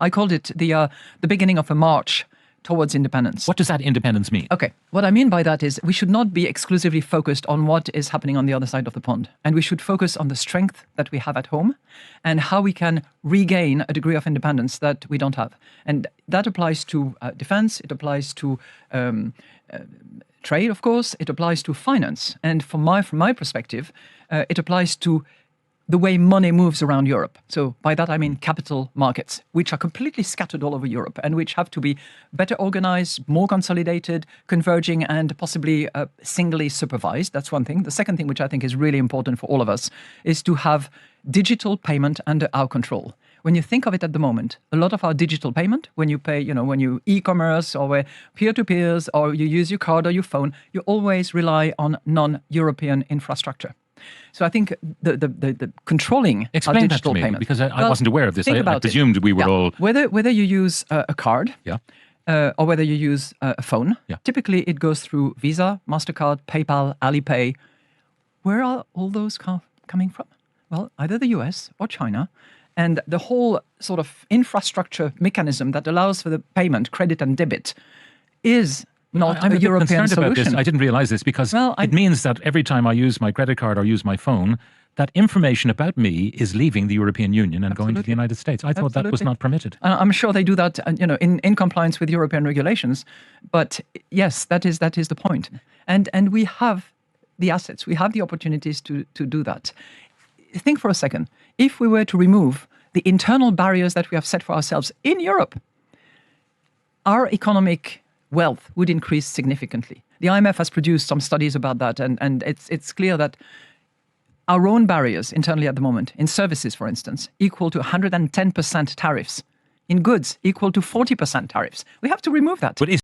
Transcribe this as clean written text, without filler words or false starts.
I called it the beginning of a march towards independence. What does that independence mean? Okay, what I mean by that is we should not be exclusively focused on what is happening on the other side of the pond. And we should focus on the strength that we have at home and how we can regain a degree of independence that we don't have. And that applies to defense, it applies to trade, of course, it applies to finance. And from my perspective, it applies to the way money moves around Europe. So by that I mean capital markets, which are completely scattered all over Europe and which have to be better organized, more consolidated, converging, and possibly singly supervised. That's one thing. The second thing, which I think is really important for all of us, is to have digital payment under our control. When you think of it at the moment, a lot of our digital payment, when you pay, when you e-commerce or peer-to-peers or you use your card or your phone, you always rely on non-European infrastructure. So I think the controlling Explain our that digital to me, payment. because I wasn't aware of this. I presumed we were all... Whether you use a card or whether you use a phone, typically it goes through Visa, Mastercard, PayPal, Alipay. Where are all those coming from? Well, either the US or China. And the whole sort of infrastructure mechanism that allows for the payment, credit and debit, is not a European solution. I didn't realize this because it means that every time I use my credit card or use my phone, that information about me is leaving the European Union and going to the United States. I thought that was not permitted. I'm sure they do that, in compliance with European regulations. But yes, that is the point. And we have the assets, we have the opportunities to do that. Think for a second. If we were to remove the internal barriers that we have set for ourselves in Europe, our economic wealth would increase significantly. The IMF has produced some studies about that, and it's clear that our own barriers internally at the moment, in services, for instance, equal to 110% tariffs. In goods, equal to 40% tariffs. We have to remove that.